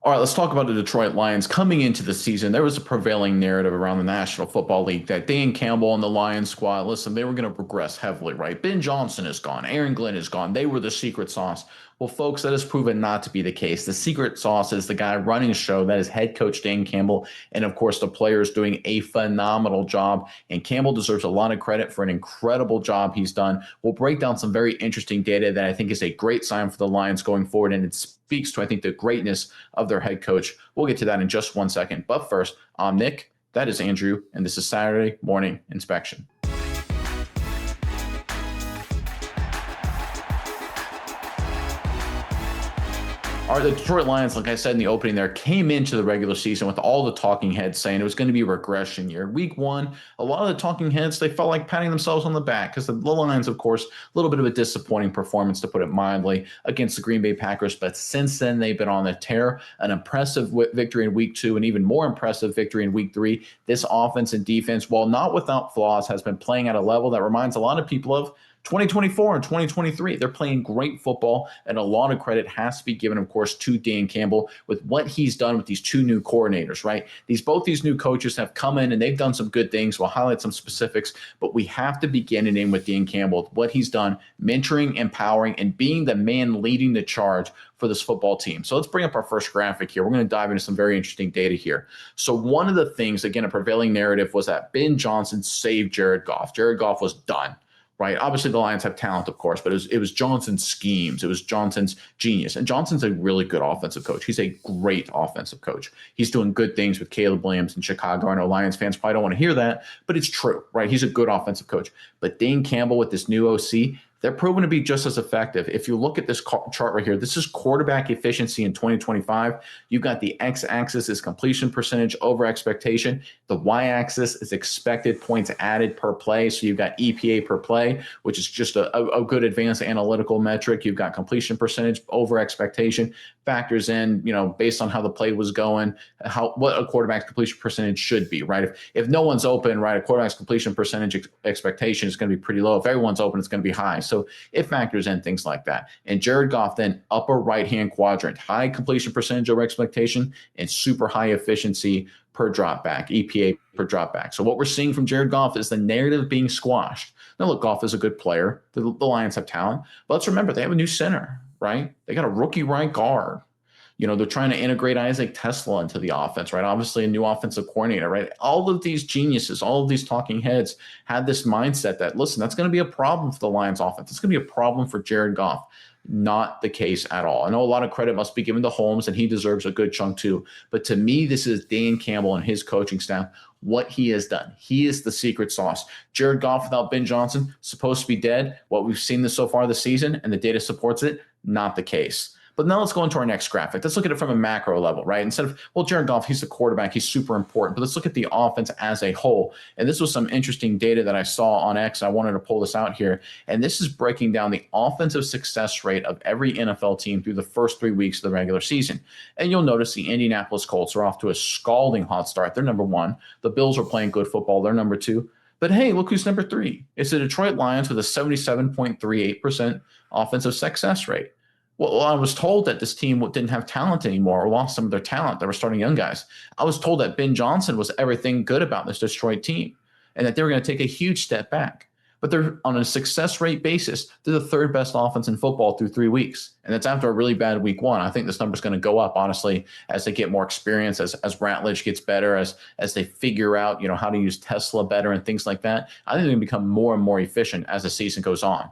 All right, let's talk about the Detroit Lions. Coming into the season, there was a prevailing narrative around the National Football League that Dan Campbell and the Lions squad, listen, they were going to regress heavily, right? Ben Johnson is gone. Aaron Glenn is gone. They were the secret sauce. Well, folks, that has proven not to be the case. The secret sauce is the guy running the show. That is head coach Dan Campbell. And of course, the players doing a phenomenal job. And Campbell deserves a lot of credit for an incredible job he's done. We'll break down some very interesting data that I think is a great sign for the Lions going forward. And it speaks to, I think, the greatness of their head coach. We'll get to that in just 1 second. But first, I'm Nick. That is Andrew. And this is Saturday Morning Inspection. All right, the Detroit Lions, like I said in the opening there, came into the regular season with all the talking heads saying it was going to be a regression year. Week one, a lot of the talking heads, they felt like patting themselves on the back because the Lions, of course, a little bit of a disappointing performance, to put it mildly, against the Green Bay Packers. But since then, they've been on the tear. An impressive victory in week two, and even more impressive victory in week three. This offense and defense, while not without flaws, has been playing at a level that reminds a lot of people of 2024 and 2023. They're playing great football, and a lot of credit has to be given, of course, to Dan Campbell with what he's done with these two new coordinators, right? Both these new coaches have come in and they've done some good things. We'll highlight some specifics, but we have to begin and end with Dan Campbell, what he's done, mentoring, empowering, and being the man leading the charge for this football team. So let's bring up our first graphic here. We're going to dive into some very interesting data here. So one of the things, again, a prevailing narrative was that Ben Johnson saved Jared Goff. Jared Goff was done. Right. Obviously, the Lions have talent, of course, but it was Johnson's schemes. It was Johnson's genius. And Johnson's a really good offensive coach. He's a great offensive coach. He's doing good things with Caleb Williams in Chicago. I know Lions fans probably don't want to hear that, but it's true, right? He's a good offensive coach. But Dan Campbell with this new OC, they're proven to be just as effective. If you look at this chart right here, this is quarterback efficiency in 2025. You've got the x-axis is completion percentage over expectation. The y-axis is expected points added per play. So you've got EPA per play, which is just a good advanced analytical metric. You've got completion percentage over expectation, factors in, based on how the play was going, what a quarterback's completion percentage should be, right? If no one's open, right, a quarterback's completion percentage expectation is going to be pretty low. If everyone's open, it's going to be high. So it factors in things like that. And Jared Goff then upper right-hand quadrant, high completion percentage over expectation and super high efficiency per drop back, EPA per drop back. So what we're seeing from Jared Goff is the narrative being squashed. Now, look, Goff is a good player. The Lions have talent. But let's remember, they have a new center, right? They got a rookie right guard. They're trying to integrate Isaac Tesla into the offense, right? Obviously, a new offensive coordinator, right? All of these geniuses, all of these talking heads had this mindset that, listen, that's going to be a problem for the Lions offense. It's going to be a problem for Jared Goff. Not the case at all. I know a lot of credit must be given to Holmes, and he deserves a good chunk too. But to me, this is Dan Campbell and his coaching staff, what he has done. He is the secret sauce. Jared Goff without Ben Johnson, supposed to be dead. What we've seen this so far this season, and the data supports it, not the case. But now let's go into our next graphic. Let's look at it from a macro level, right? Instead of, Jared Goff, he's the quarterback. He's super important. But let's look at the offense as a whole. And this was some interesting data that I saw on X. I wanted to pull this out here. And this is breaking down the offensive success rate of every NFL team through the first 3 weeks of the regular season. And you'll notice the Indianapolis Colts are off to a scalding hot start. They're number one. The Bills are playing good football. They're number two. But hey, look who's number three. It's the Detroit Lions with a 77.38% offensive success rate. Well, I was told that this team didn't have talent anymore or lost some of their talent. They were starting young guys. I was told that Ben Johnson was everything good about this Detroit team and that they were going to take a huge step back. But they're on a success rate basis. They're the third best offense in football through 3 weeks. And that's after a really bad week one. I think this number is going to go up, honestly, as they get more experience, as Ratledge gets better, as they figure out, how to use Tesla better and things like that. I think they're going to become more and more efficient as the season goes on.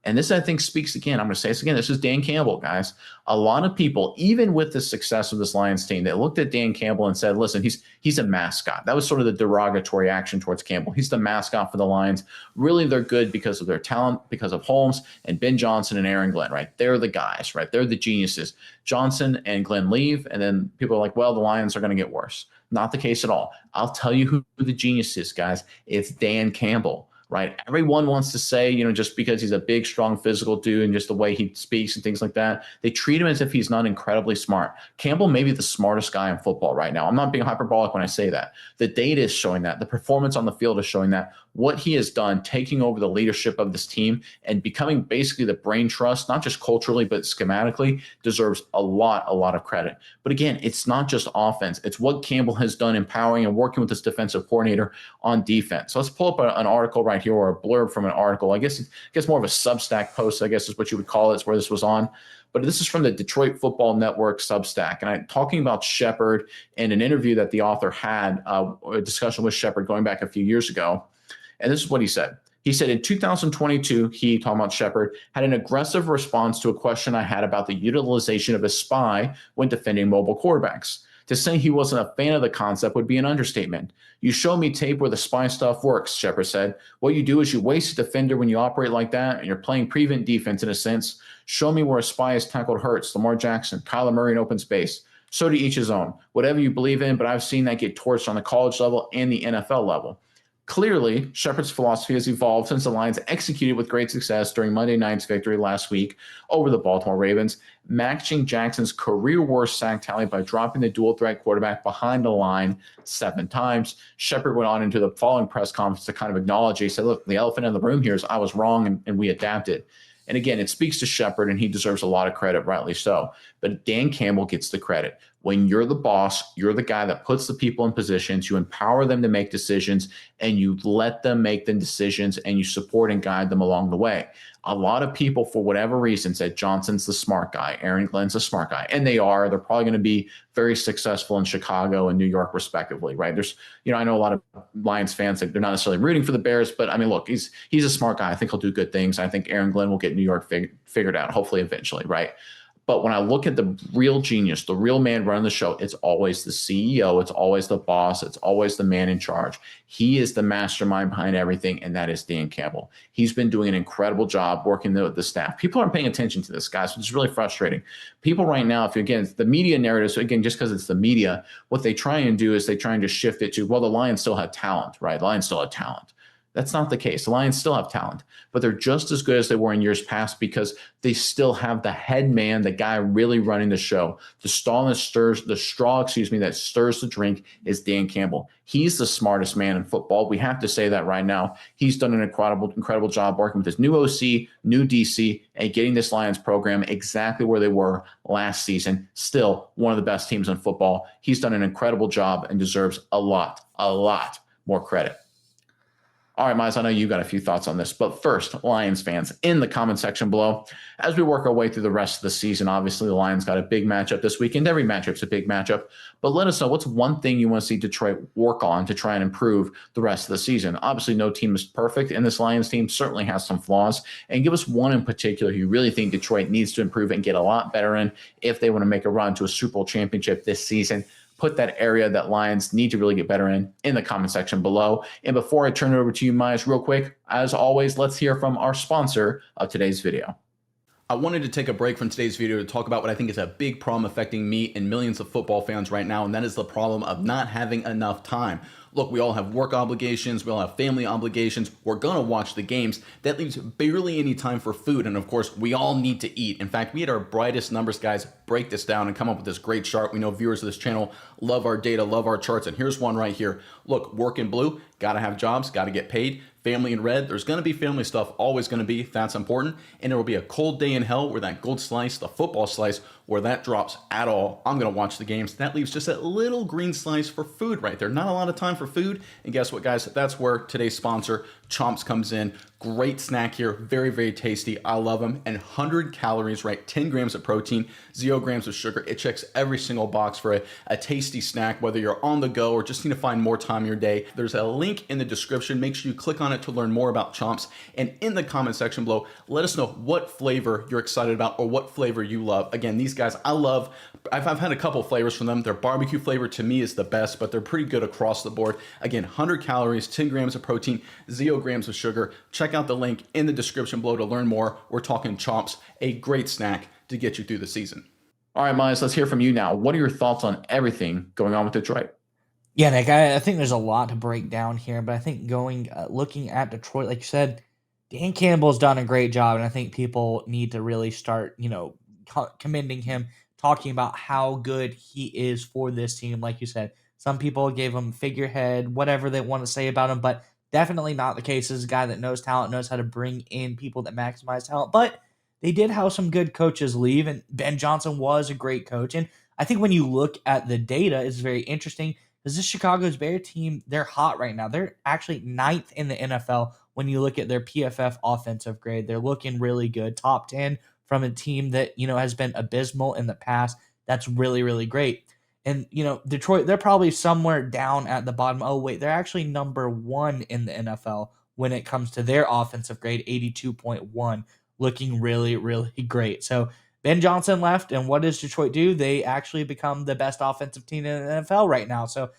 And this, I think, speaks again. I'm going to say this again. This is Dan Campbell, guys. A lot of people, even with the success of this Lions team, they looked at Dan Campbell and said, listen, he's a mascot. That was sort of the derogatory action towards Campbell. He's the mascot for the Lions. Really, they're good because of their talent, because of Holmes and Ben Johnson and Aaron Glenn, right? They're the guys, right? They're the geniuses. Johnson and Glenn leave, and then people are like, well, the Lions are going to get worse. Not the case at all. I'll tell you who the genius is, guys. It's Dan Campbell. Right. Everyone wants to say, just because he's a big, strong, physical dude and just the way he speaks and things like that, they treat him as if he's not incredibly smart. Campbell may be the smartest guy in football right now. I'm not being hyperbolic when I say that. The data is showing that. The performance on the field is showing that. what he has done, taking over the leadership of this team and becoming basically the brain trust, not just culturally, but schematically, deserves a lot of credit. But again, it's not just offense. It's what Campbell has done empowering and working with this defensive coordinator on defense. So let's pull up an article right here, or a blurb from an article. I guess more of a Substack post, I guess is what you would call it. It's where this was on. But this is from the Detroit Football Network Substack. And I'm talking about Shepard in an interview that the author had, a discussion with Shepard going back a few years ago. And this is what he said. He said in 2022, he, talking about Shepard, had an aggressive response to a question I had about the utilization of a spy when defending mobile quarterbacks. To say he wasn't a fan of the concept would be an understatement. You show me tape where the spy stuff works, Shepard said. What you do is you waste a defender when you operate like that, and you're playing prevent defense in a sense. Show me where a spy has tackled Hurts, Lamar Jackson, Kyler Murray in open space. So to each his own. Whatever you believe in, but I've seen that get torched on the college level and the NFL level. Clearly, Shepard's philosophy has evolved since the Lions executed with great success during Monday night's victory last week over the Baltimore Ravens, matching Jackson's career worst sack tally by dropping the dual threat quarterback behind the line 7 times. Shepard went on into the following press conference to kind of acknowledge, he said, look, the elephant in the room here is I was wrong and we adapted. And again, it speaks to Shepard, and he deserves a lot of credit, rightly so. But Dan Campbell gets the credit. When you're the boss, you're the guy that puts the people in positions, you empower them to make decisions, and you let them make the decisions, and you support and guide them along the way. A lot of people, for whatever reason, said Johnson's the smart guy, Aaron Glenn's the smart guy, and they are. They're probably going to be very successful in Chicago and New York, respectively, right? There's, I know a lot of Lions fans that they're not necessarily rooting for the Bears, but I mean, look, he's a smart guy. I think he'll do good things. I think Aaron Glenn will get New York figured out, hopefully, eventually, right? But when I look at the real genius, the real man running the show, it's always the CEO. It's always the boss. It's always the man in charge. He is the mastermind behind everything, and that is Dan Campbell. He's been doing an incredible job working with the staff. People aren't paying attention to this, guys, which is really frustrating. People right now, again, the media narrative, so again, just because it's the media, what they try and do is they try and just shift it to, well, the Lions still have talent, right? The Lions still have talent. That's not the case. The Lions still have talent, but they're just as good as they were in years past because they still have the head man, the guy really running the show. The straw that stirs the drink is Dan Campbell. He's the smartest man in football. We have to say that right now. He's done an incredible job working with his new OC, new DC, and getting this Lions program exactly where they were last season. Still one of the best teams in football. He's done an incredible job and deserves a lot more credit. All right, Miles, I know you got a few thoughts on this, but first, Lions fans, in the comment section below, as we work our way through the rest of the season, obviously the Lions got a big matchup this weekend. Every matchup's a big matchup, but let us know what's one thing you want to see Detroit work on to try and improve the rest of the season. Obviously, no team is perfect, and this Lions team certainly has some flaws, and give us one in particular you really think Detroit needs to improve and get a lot better in if they want to make a run to a Super Bowl championship this season. Put that area that Lions need to really get better in the comment section below. And before I turn it over to you, Myers, real quick, as always, let's hear from our sponsor of today's video. I wanted to take a break from today's video to talk about what I think is a big problem affecting me and millions of football fans right now, and that is the problem of not having enough time. Look, we all have work obligations, we all have family obligations, we're gonna watch the games. That leaves barely any time for food, and of course, we all need to eat. In fact, we had our brightest numbers guys break this down and come up with this great chart. We know viewers of this channel love our data, love our charts, and here's one right here. Look, work in blue, gotta have jobs, gotta get paid. Family in red, there's going to be family stuff, always going to be, that's important. And there will be a cold day in hell where that gold slice, the football slice, where that drops at all. I'm going to watch the games. That leaves just that little green slice for food right there. Not a lot of time for food. And guess what, guys? That's where today's sponsor, Chomps, comes in. Great snack here, very, very tasty. I love them. And 100 calories, right? 10 grams of protein, 0 grams of sugar. It checks every single box for a tasty snack, whether you're on the go or just need to find more time in your day. There's a link in the description. Make sure you click on it to learn more about Chomps. And in the comment section below, let us know what flavor you're excited about or what flavor you love. Again, these guys, I love. I've had a couple flavors from them. Their barbecue flavor to me is the best, but they're pretty good across the board. Again, 100 calories, 10 grams of protein, 0 grams of sugar. Check out the link in the description below to learn more. We're talking Chomps, a great snack to get you through the season. All right, Miles, let's hear from you now. What are your thoughts on everything going on with Detroit? Yeah, Nick, I think there's a lot to break down here, but I think looking at Detroit, like you said, Dan Campbell's done a great job, and I think people need to really start, commending him, talking about how good he is for this team. Like you said, some people gave him figurehead, whatever they want to say about him, but Definitely not the case. This is a guy that knows talent, knows how to bring in people that maximize talent. But they did have some good coaches leave, and Ben Johnson was a great coach. And I think when you look at the data, it's very interesting because this Chicago's Bear team, they're hot right now. They're actually ninth in the NFL when you look at their PFF offensive grade. They're looking really good. Top 10 from a team that, has been abysmal in the past. That's really, really great. And, Detroit, they're probably somewhere down at the bottom. Oh, wait, they're actually number 1 in the NFL when it comes to their offensive grade, 82.1, looking really, really great. So Ben Johnson left, and what does Detroit do? They actually become the best offensive team in the NFL right now. So,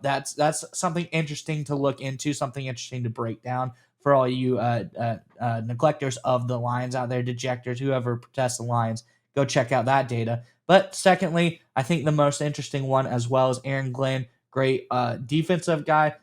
that's something interesting to look into, something interesting to break down for all you neglectors of the Lions out there, dejectors, whoever protests the Lions. Go check out that data. But secondly, I think the most interesting one as well is Aaron Glenn, great defensive guy.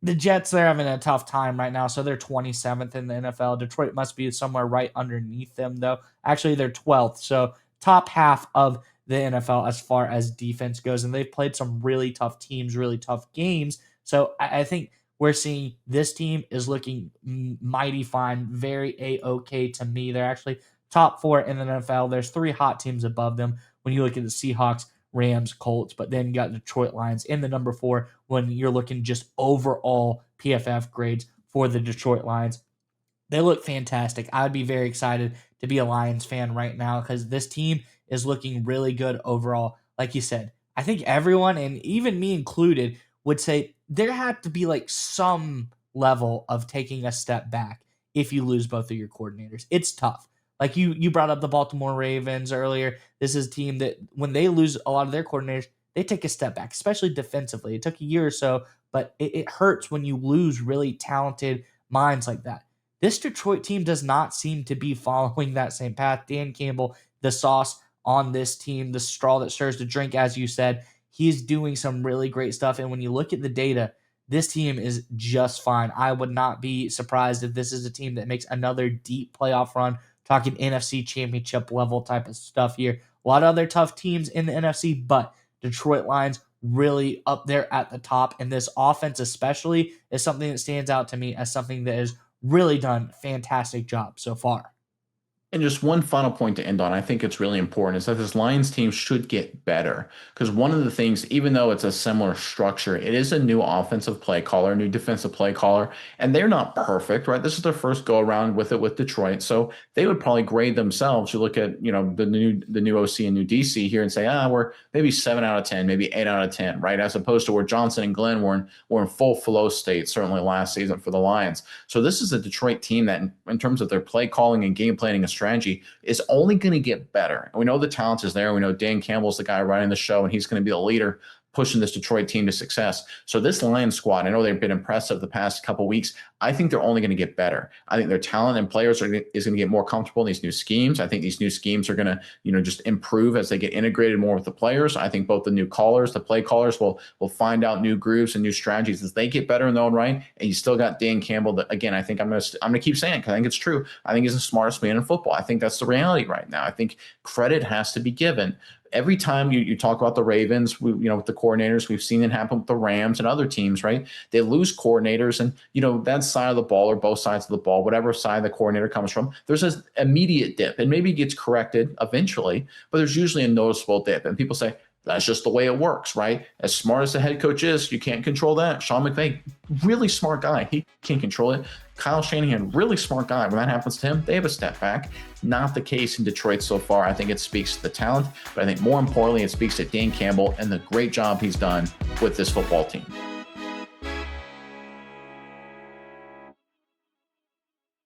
The Jets, they're having a tough time right now, so they're 27th in the NFL. Detroit must be somewhere right underneath them, though. Actually, they're 12th, so top half of the NFL as far as defense goes, and they've played some really tough teams, really tough games. So I think we're seeing this team is looking mighty fine, very A-OK to me. They're actually top 4 in the NFL. There's 3 hot teams above them when you look at the Seahawks, Rams, Colts, but then you got Detroit Lions in the number 4 when you're looking just overall PFF grades for the Detroit Lions. They look fantastic. I'd be very excited to be a Lions fan right now because this team is looking really good overall. Like you said, I think everyone, and even me included, would say there had to be like some level of taking a step back if you lose both of your coordinators. It's tough. Like you brought up the Baltimore Ravens earlier. This is a team that when they lose a lot of their coordinators, they take a step back, especially defensively. It took a year or so, but it hurts when you lose really talented minds like that. This Detroit team does not seem to be following that same path. Dan Campbell, the sauce on this team, the straw that stirs the drink, as you said, he's doing some really great stuff. And when you look at the data, this team is just fine. I would not be surprised if this is a team that makes another deep playoff run, talking NFC championship level type of stuff here. A lot of other tough teams in the NFC, but Detroit Lions really up there at the top. And this offense especially is something that stands out to me as something that has really done a fantastic job so far. And just one final point to end on, I think it's really important, is that this Lions team should get better. Because one of the things, even though it's a similar structure, it is a new offensive play caller, new defensive play caller, and they're not perfect, right? This is their first go around with it with Detroit. So they would probably grade themselves. You look at, the new OC and new DC here and say, we're maybe 7 out of 10, maybe 8 out of 10, right? As opposed to where Johnson and Glenn were in full flow state, certainly last season for the Lions. So this is a Detroit team that in terms of their play calling and game planning and strategy is only going to get better. And we know the talent is there. We know Dan Campbell's the guy running the show, and he's going to be the leader pushing this Detroit team to success. So this Lions squad, I know they've been impressive the past couple of weeks. I think they're only going to get better. I think their talent and players is going to get more comfortable in these new schemes. I think these new schemes are going to, just improve as they get integrated more with the players. I think both the new callers, the play callers will find out new grooves and new strategies as they get better in their own right. And you still got Dan Campbell that, again, I think I'm going to keep saying it because I think it's true. I think he's the smartest man in football. I think that's the reality right now. I think credit has to be given. Every time you talk about the Ravens, with the coordinators, we've seen it happen with the Rams and other teams, right? They lose coordinators, and that side of the ball or both sides of the ball, whatever side the coordinator comes from, there's an immediate dip, and maybe it gets corrected eventually, but there's usually a noticeable dip, and people say that's just the way it works, right? As smart as the head coach is, you can't control that. Sean McVay, really smart guy, he can't control it. Kyle Shanahan, really smart guy. When that happens to him, they have a step back. Not the case in Detroit so far. I think it speaks to the talent, but I think more importantly, it speaks to Dan Campbell and the great job he's done with this football team.